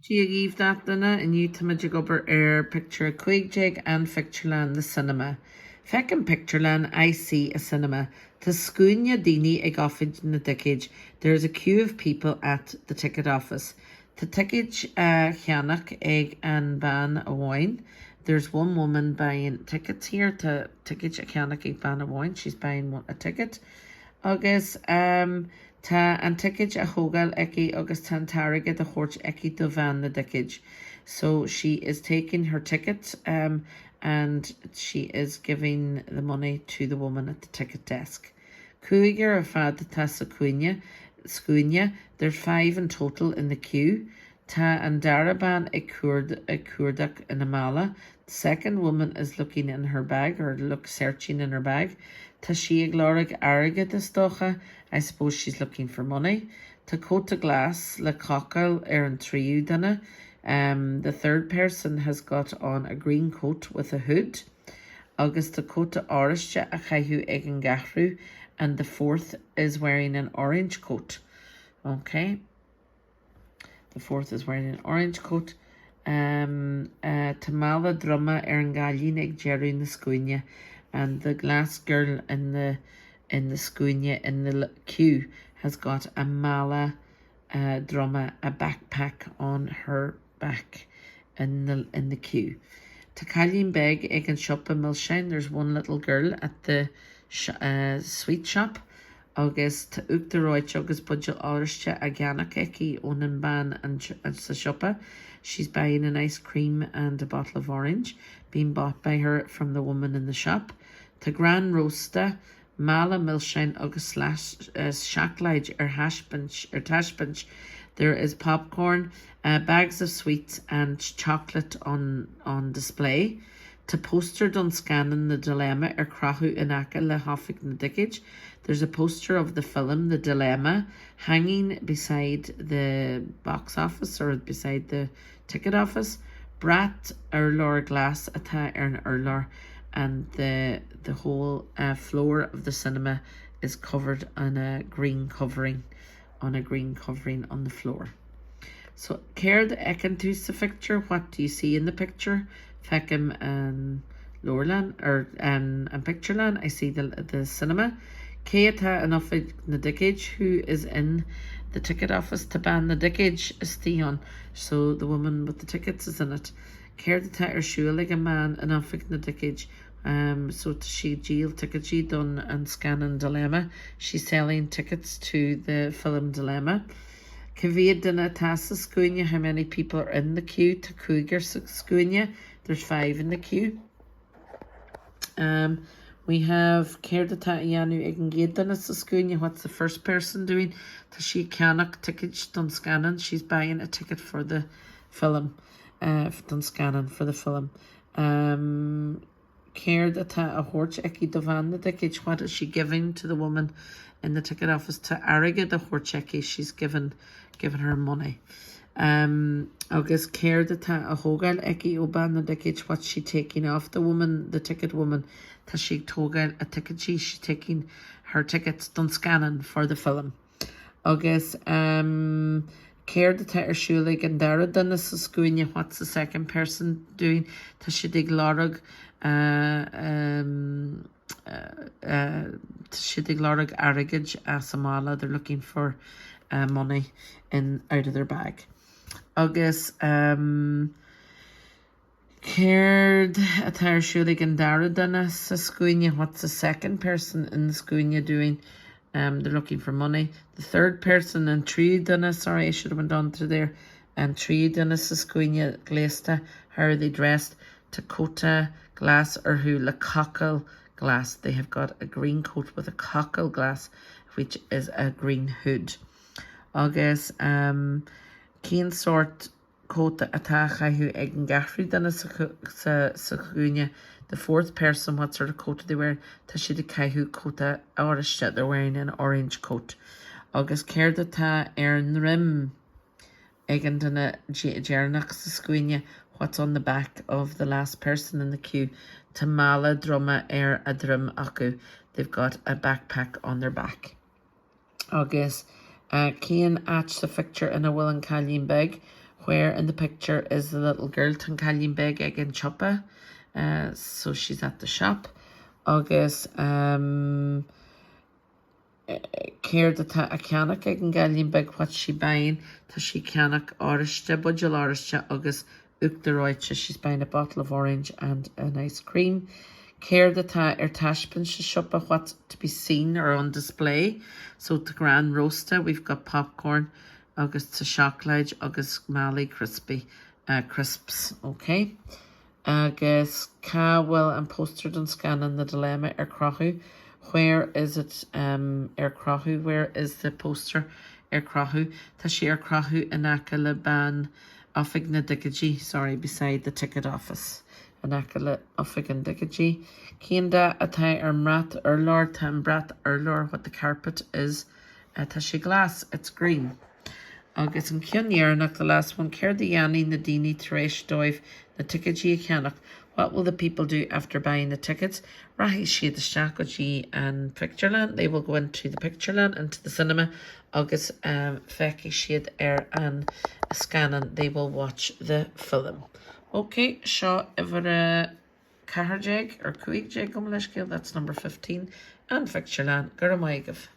Díagh dana inniu tamaid gobar picture Quig and Phictúrlann The Cinema. Feckin Phictúrlann I see a cinema. Ta scunya dini ag offid na dicage. There is a queue of people at the ticket office. Ta ticket chianach ag an ban a wine. There's one woman buying tickets here. Ta ticket chianach ag ban a wine. She's buying a ticket. Agus tá an ticket a hógal eki agus tan tarige de hort eki do van na dicage. So she is taking her ticket and she is giving the money to the woman at the ticket desk. Cuiger a fad ta sa scunya. There's 5 in total in the queue. Ta an daraban a kurdak in a mala. The second woman is looking in her bag or searching in her bag. Ta she aglorig arga de stocha. I suppose she's looking for money. Ta cota glass le cockle an triu dana. The third person has got on a green coat with a hood. Agus ta cota orischa a chaihu egen gahru. And the fourth is wearing an orange coat. Okay. The fourth is wearing an orange coat. Tamala drama an galin ag Jerry in the scunya. And the glass girl in the scunya in the queue has got a mala drama, a backpack on her back in the queue. Ta Calleen beg ag an shop a Milshine. There's one little girl at the sweet shop. Agus ta uk the roich agus budget orishcha a ganach eki onan ban and sa shoppa. She's buying an ice cream and a bottle of orange being bought by her from the woman in the shop. Ta gran roasta mala milshine agus shacklaid tashbunch. There is popcorn, bags of sweets and chocolate on display. Ta poster done scanning the dilemma krahu inaka le hafik na dicage. There's a poster of the film The Dilemma hanging beside the box office or beside the ticket office. Brat Urlor glass ata an Urlor, and the whole floor of the cinema is covered on a green covering on the floor. So care the ekantus the picture. What do you see in the picture? Feckham and Lorlan or and Phictúrlann. I see the cinema. Keita enough na dicage who is in the ticket office to ban the dicage is Theon. So the woman with the tickets is in it. Care the ta shulig a man enough na dicage. So she jail ticket she done and scanning dilemma. She's selling tickets to the film Dilemma. Kavir dina tasa scunya. How many people are in the queue to Cougar scunya? There's 5 in the queue. We have Kerda Yanu Egengedana Saskunya. What's the first person doing? Tashi Kanak ticket done scanning. She's buying a ticket for the film. Done scanning for the film. Kerda Ta a horch Eki Dovan the ticket. What is she giving to the woman in the ticket office? To Ariga the horch Eki. She's given her money. August care the ta a hogal eki oban the dicage. What's she taking off the woman, the ticket woman? Ta she togal a ticket she's taking her tickets done scanning for the film. August care the ta shulig and dara done the scunya. What's the second person doing? Ta she dig lorug shidig lorug arigage asamala. They're looking for money out of their bag. August cared a tire shulig and dara dana sa scunya. What's the second person in the scunya doing? They're looking for money. The third person and tree dana, sorry, I should have went on to there. And tree dana sa scunya glasta. How are they dressed? Takota glass or who la cockle glass. They have got a green coat with a cockle glass, which is a green hood. August Keen sort kota atacha who egg gafri dana sakunya. The fourth person, what sort of coat they wear? Tashidikaihu kota orange. They're wearing an orange coat. August kerda ta earn rim egg dana jernach sakunya. What's on the back of the last person in the queue? Tamala drama adrum aku. They've got a backpack on their back. August Cian atch the picture in a will and Calleen beg. where in the picture is the little girl tan cailín beg ag an chopa. So she's at the shop. Agus céir de tá a ceannach ag an cailín beg what she buying. Tá she ceannach áiriste, budgel áiriste agus uachtaráidse. She's buying a bottle of orange and an ice cream. Céir de tá taispeáin se siopa what to be seen or on display. So the grand roaster, we've got popcorn, agus ta chocolate, agus Mali crispy crisps, okay? Agus Cawell and posted and scanning the dilemma crochu. Where is it crochu? Where is the poster crochu? Ta she crochu in Akala ban Offigna Digaji, sorry, beside the ticket office. Anakala Offigan Digaji. Kinda atai mrat urlor tam brat urlor, what the carpet is. Tashi glass, it's green. Agus an Kyunyer, the last one, Ker the Yanni Nadini Thresh Doiv, the ticketji Kanak. What will the people do after buying the tickets? Rahi she the Shakoji and Phictúrlann. They will go into the Phictúrlann, into the cinema. Agus Feki Sheed Air and Scannon. They will watch the film. Okay, Shaw ever Caharjeg or Kuigjeg Gumleshkill, that's number 15. And Phictúrlann, Guramaigov.